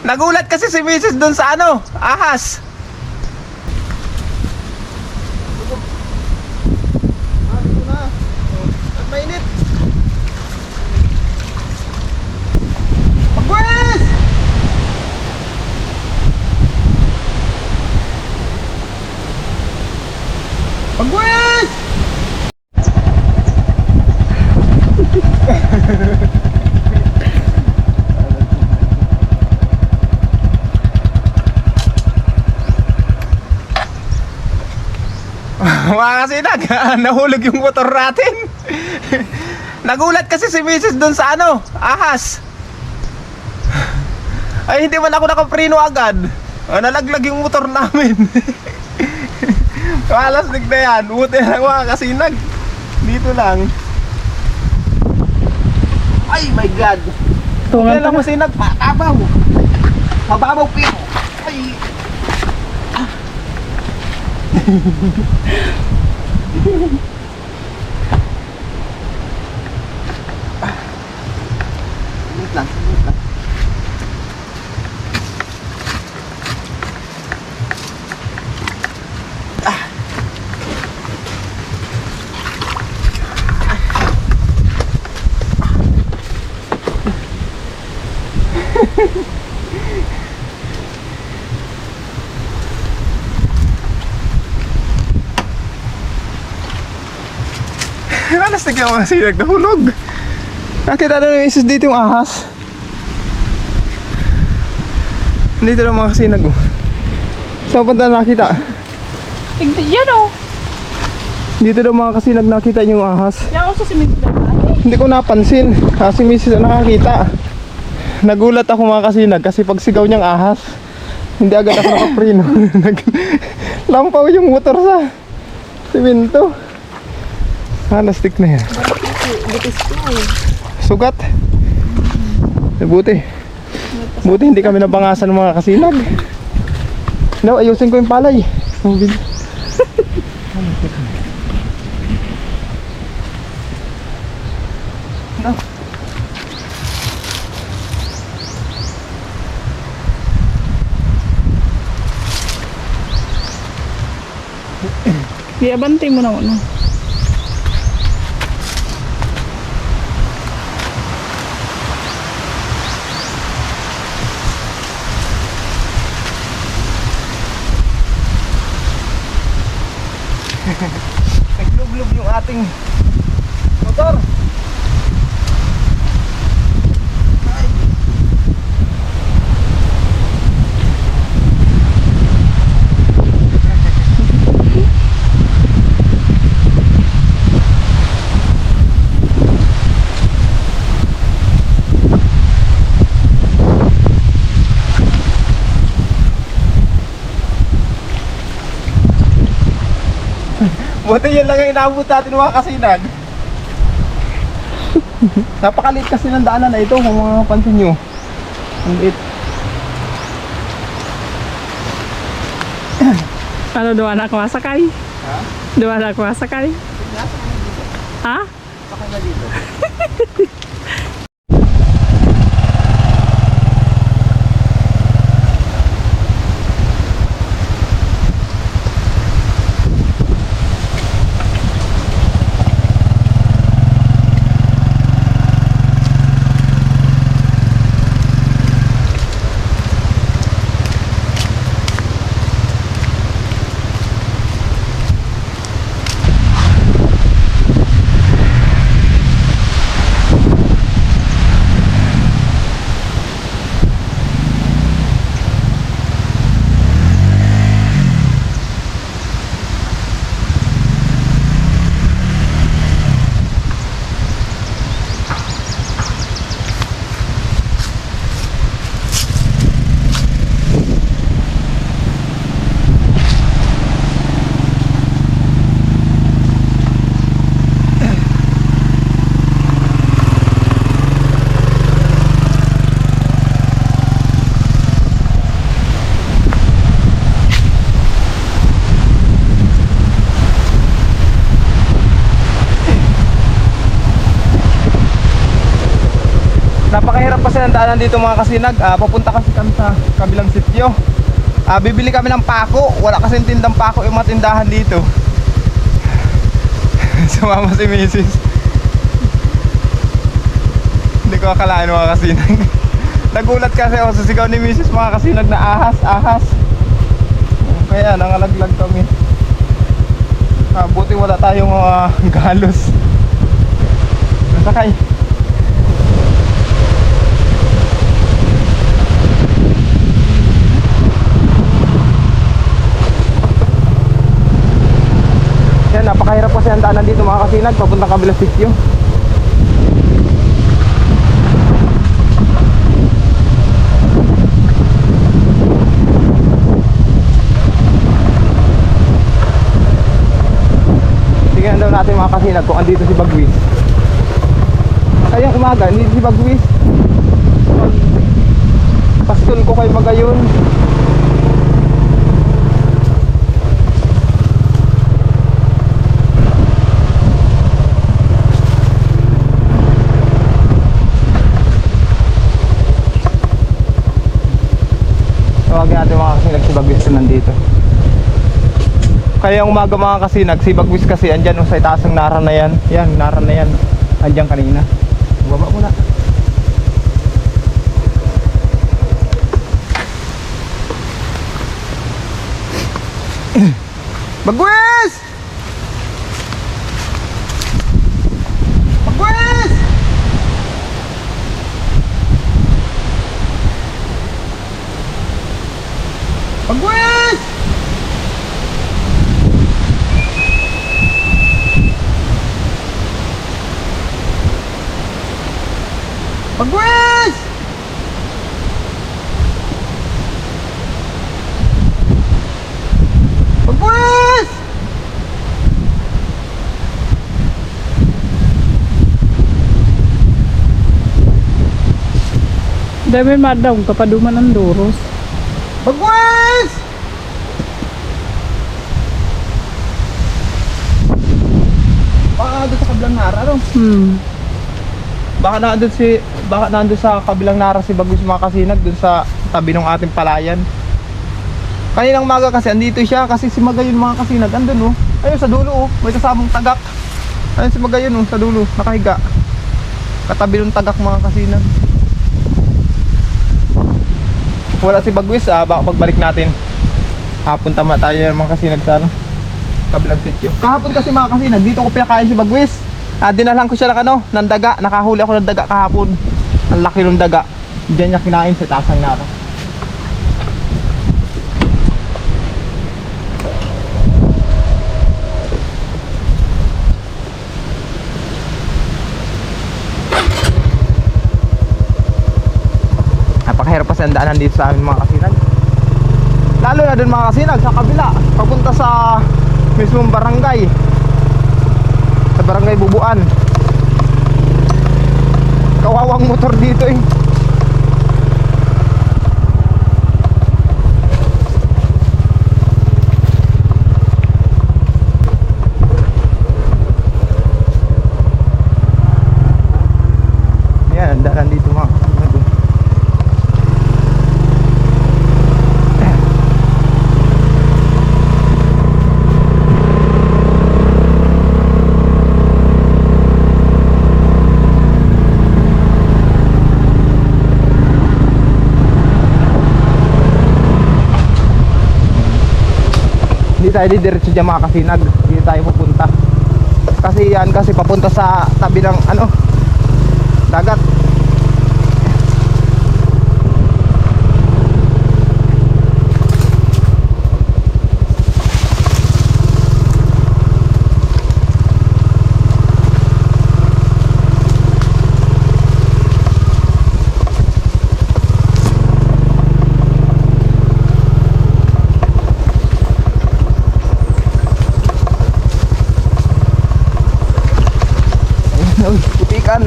Nagulat kasi si Mrs. dun sa ano, ahas. Dito na. At mainit. Pagwes! Pagwes! Mga kasinag, nahulog yung motor natin. Nagulat kasi si Mrs. dun sa ano, ahas. Ay, hindi man ako nakapreno agad. Nalaglag yung motor namin. Malastig na yan. Buti na lang mga kasinag. Dito lang. Ay my God. Buti na lang kasinag. Matabaw. Mababaw pero. Ay. Wait lang. Nalastig yung mga sinag, nahulog. Nakita na ng isis dito yung ahas. Dito lang mga sinag. Saan punta nakita? Tignan yan o. Dito daw mga kasinag nakita yung ahas. Yan ako sa simento. Hindi ko napansin. Kasi misis ang nakakita. Nagulat ako mga kasinag kasi pag sigaw niyang ahas, hindi agad ako nakapreno. Lampaw yung motor sa simento. Lastik na yan. Sugat. Buti. Buti hindi kami nabangasan ng mga kasinag. No, ayusin ko yung palay. No. Iabante mo na ano. Naglublob yung ating motor. Ay. Buti yun lang yung inaabot natin mga kasinag. Napakaliit kasi ng daanan na ito kung mga pansin nyo. Ang liit. Ano, doon na ako masakay? Ha? Doon na ako masakay? Ha? Sakay na dito. kasi ang daanan dito mga kasinag. Papunta kasi kami sa kabilang sityo. Bibili kami ng pako. Wala kasi tindang pako yung mga tindahan dito. Sumama si Mrs. Hindi ko akalain mga kasinag. Nagulat kasi ako sa sigaw ni Mrs. mga kasinag na ahas, ahas. Kaya nangalaglag kami. Buti wala tayong galos. Nasakay. Yan, napakahirap kasi ang daanan dito mga kasinag, papuntang kabilang sityo. Tingnan daw natin mga kasinag kung andito si Bagwis. Kayang umaga, hindi si Bagwis. Pastol ko kay Magayon. Tawagin natin mga kasinag si Bagwis na nandito. Kaya umaga mga kasinag, si Bagwis kasi andyan sa itaas ng nara na yan. Yan, nara na yan. Andyan kanina. Baba muna. Bagwis! Bagwis! Bagwis! Bagwis! Bagwis! Dami madam kapaduman ng Doros. Bagwis! Baka doon sa kabilang nara no? Baka nandun sa kabilang nara si Bagwis mga kasinag, dun sa tabi ng ating palayan. Kaninang umaga kasi andito siya kasi si Magayon mga kasinag andun oh. Ayun sa dulo oh, may kasamang tagak. Ayun si Magayon oh, sa dulo, nakahiga. Katabi ng tagak mga kasinag. Wala si Bagwis, baka pagbalik natin punta muna tayo mga kasinag sa kabilang sityo. Kahapon kasi mga kasinag, dito ko pinakain si Bagwis. Dinalang ko siya ng daga. Nakahuli ako ng daga kahapon. Ang laki ng daga. Diyan niya kinain sa tasang nara. Napakahirap kasi ang daanan dito sa amin mga kasinag. Lalo na dun mga kasinag sa kabila, papunta sa mismong barangay, sa barangay Bubuan. Kawawang motor dito eh. Yan, ang daanan dito mga kasinag. Hindi tayo didiretso dyan mga kasinag. Hindi tayo pupunta. Kasi yan kasi papunta sa tabi ng dagat. Uy, putikan.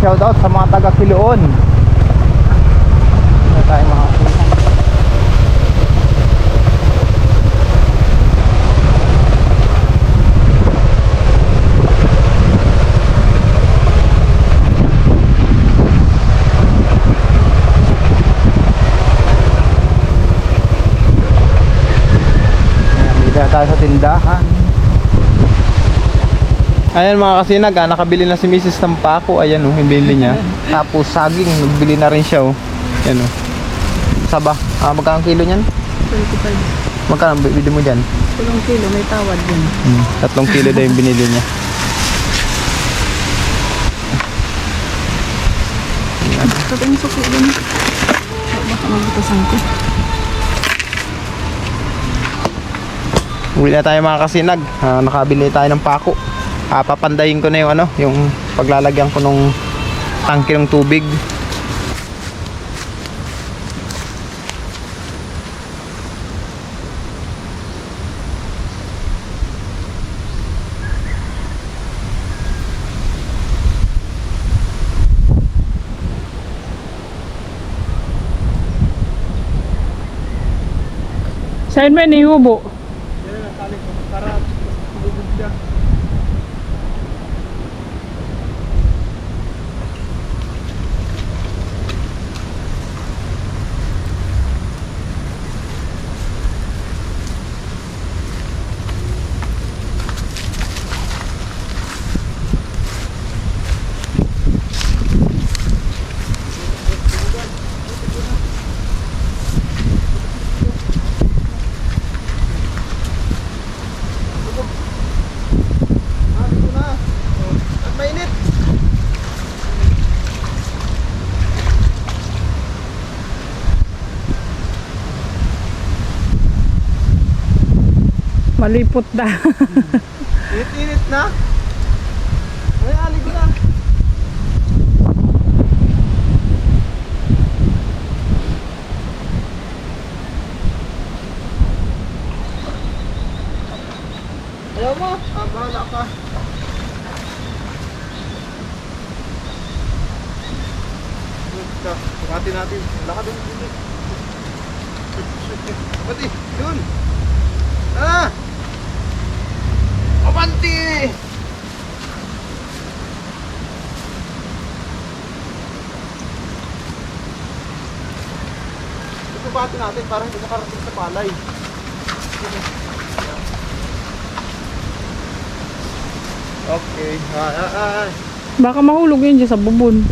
shoutout sa mga taga Kiloon. Wala tayo mga kasinag. Tayo sa tindahan. Ayan mga kasinag, nakabili na si Mrs. ng pako. Ayan oh, yung binili niya. Tapos saging, nagbili na rin siya oh. Ayan oh. Saba, magkano kilo niyan? 25. Magkano bili mo dyan? 3 kilo, may tawad din. 3 kilo daw yung binili niya. Ito yung suki din. Baka magbutasan ko. Uwi na tayo mga kasinag. Nakabili tayo ng pako. Papandayin ko na yung yung paglalagyan ko ng tangke ng tubig. Saan mo nihubo? Para bubog siya. Mainit. Malipot na. Init na. Ay, alig na. Ayaw mo? Bahala ka. Pagkati natin. Laka doon. Pati, doon. Abanti! Ito bati natin para hindi nakarating sa palay. Okay. Baka mahulog yun dyan sa bubon.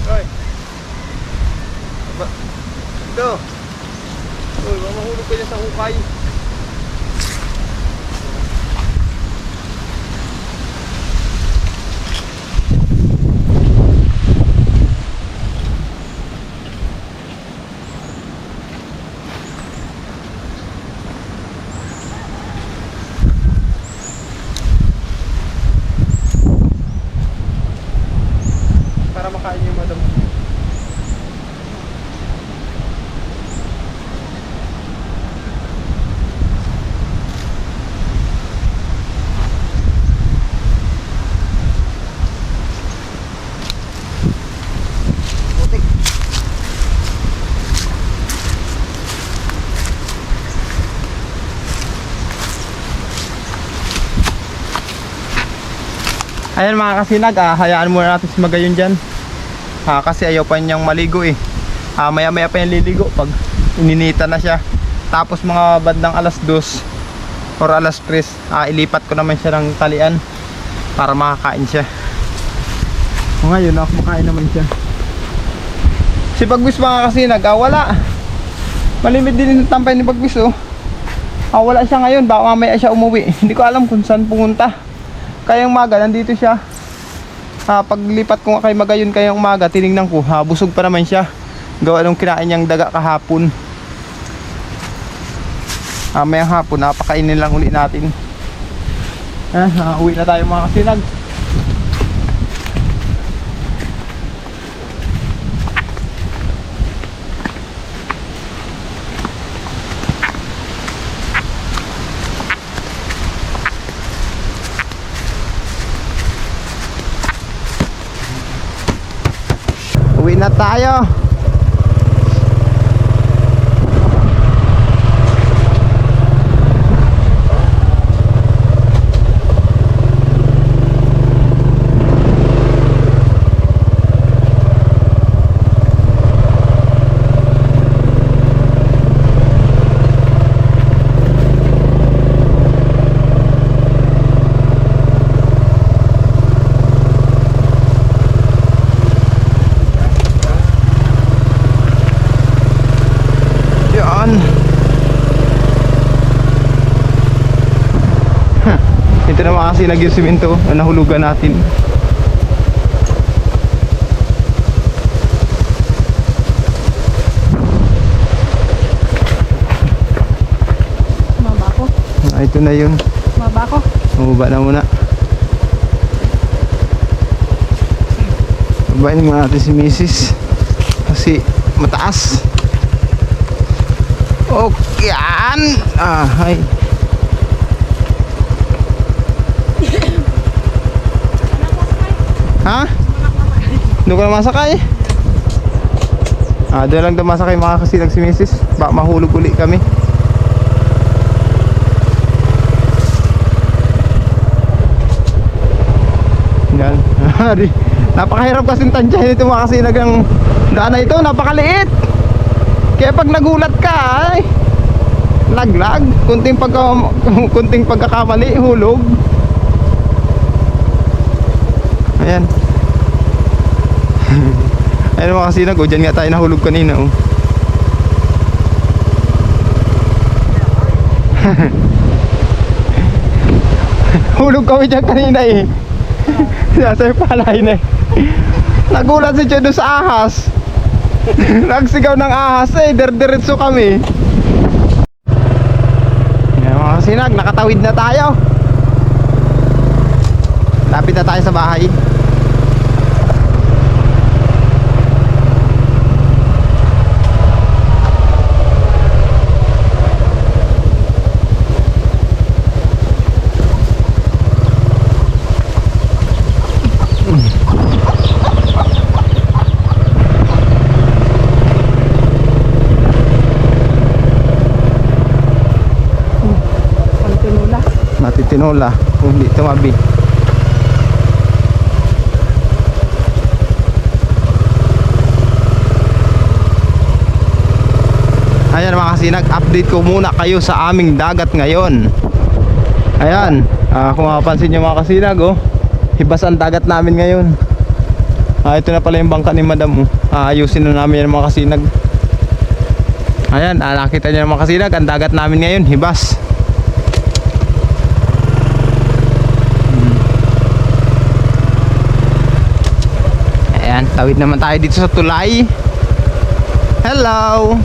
Right. Ito. Uy, mahulog ka dyan sa hukay. Para makain yung madam. Ayan mga kasinag, hayaan muna natin si Magayon dyan. Kasi ayaw pa niyang maligo eh. Maya maya pa yung liligo pag ininita na siya. Tapos mga bandang alas 2 or alas 3, ilipat ko naman siya ng talian para makakain siya. O ngayon, makain naman siya. Si Bagwis mga kasinag, wala. Malimit din yung tampay ni Bagwis oh. Wala siya ngayon, baka mamaya siya umuwi. Hindi ko alam kung saan pumunta. Kayang umaga, nandito siya. Paglipat ko nga kay Magayon kayang umaga, tinignan ko, busog pa naman siya. Gawa nung kinain niyang daga kahapon. Mayang hapon, napakainin lang uli natin. Uwi na tayo mga kasinag. Uwi na tayo. Ito naman kasi yung simento na nahulugan natin. Maba ko. Ito na yun. Maba ko. Mababa na muna. Babain naman natin si Mrs. Kasi mataas. Okay, yan. Ay. Ha? Doon ka na masakay? Doon lang daw masakay mga kasilag si Mrs. Baka mahulog uli kami. Yan. Napakahirap kasing tansyahin ito mga kasilag ng daan na ito. Napakaliit. Kaya pag nagulat ka ay laglag. Kunting pagkakamali, hulog. Ayan. Ayan mga kasinag, dyan nga tayo nahulog kanina oh. Hulog kami dyan kanina eh. Nasa yung palay na eh. Nagulat si Chodo sa ahas. Nagsigaw ng ahas eh, derdiretso kami. Ayan mga kasinag, nakatawid na tayo. Lapit na tayo sa bahay. Pagtinula. Matitinola kung hindi tumabi. Ayan mga kasinag, update ko muna kayo sa aming dagat ngayon. Ayan, kung mapapansin nyo mga kasinag oh, hibas ang dagat namin ngayon. Ito na pala yung bangka ni madam oh. Ayusin na namin yan mga kasinag. Ayan, nakita nyo mga kasinag, ang dagat namin ngayon, hibas. Ayan, tawid naman tayo dito sa tulay. Hello.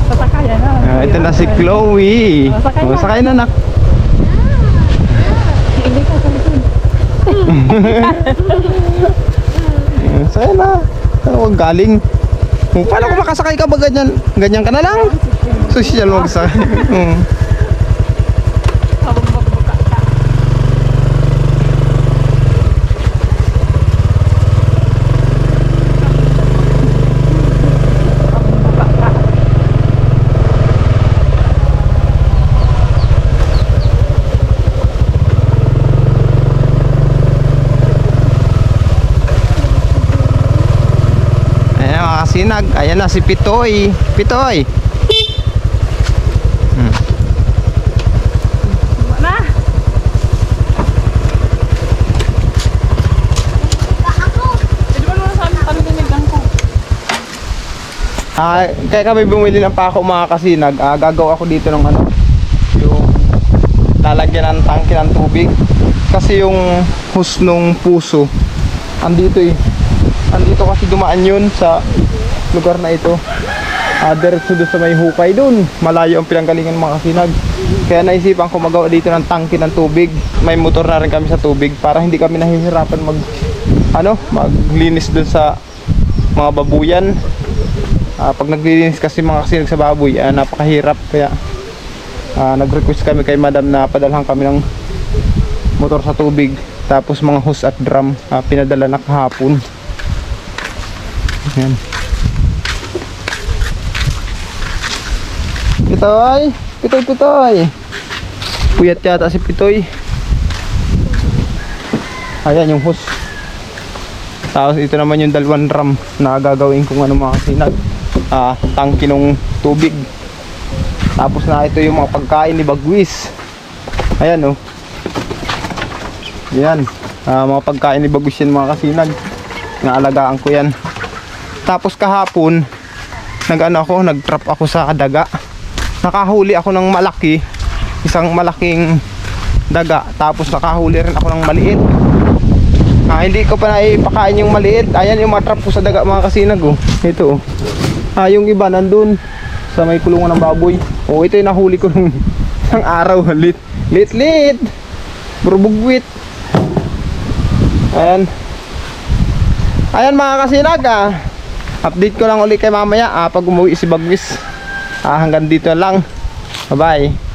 Sasakayan na. Ito na si Chloe. Sakay na nak. Hindi ka sa likod. Sakay na. Huwag galing. Paano kung makasakay ka ba ganyan? Ganyan ka na lang. Social magsakay. Habang magbuka ka. Ayan mga kasinag. Ayan na si Pitoy. Pitoy. Na. Pwede ba naman sa amin panunigang ko? Kaya kami bumili ng pako mga kasinag. Gagawa ako dito ng ano, yung lalagyan ng tangke ng tubig. Kasi yung husnong puso andito eh. Andito kasi dumaan yun sa lugar na ito. Diretso doon sa may hukay doon. Malayo ang pinanggalingan ng mga kasinag. Kaya naisipan ko magawa dito ng tangke ng tubig. May motor na rin kami sa tubig para hindi kami nahihirapan maglinis doon sa mga babuyan. Pag naglilinis kasi mga kasinag sa baboy, napakahirap. Kaya Nag-request kami kay madam na padalhan kami ng motor sa tubig. Tapos mga hose at drum, pinadala na kahapon. Ayan. Pitoy! Pitoy, Pitoy! Puyat yata si Pitoy. Ayan yung hose. Tapos ito naman yung dalawang drum na gagawin kung ano mga kasinag. Tangki ng tubig. Tapos na ito yung mga pagkain ni Bagwis. Ayan oh. Yan. Mga pagkain ni Bagwis yan mga kasinag. Naalagaan ko yan. Tapos kahapon nag-trap ako sa daga. Nakahuli ako ng malaki. Isang malaking daga. Tapos nakahuli rin ako ng maliit. Hindi ko pa naipakain yung maliit. Ayan yung matrap ko sa daga mga kasinag oh. Ito oh. Yung iba nandun sa may kulungan ng baboy. Ito yung nahuli ko ng araw. Lit. Burbugwit. Ayan mga kasinag update ko lang ulit kay mamaya pag umuwi si Bagwis. Hanggang dito lang. Bye bye.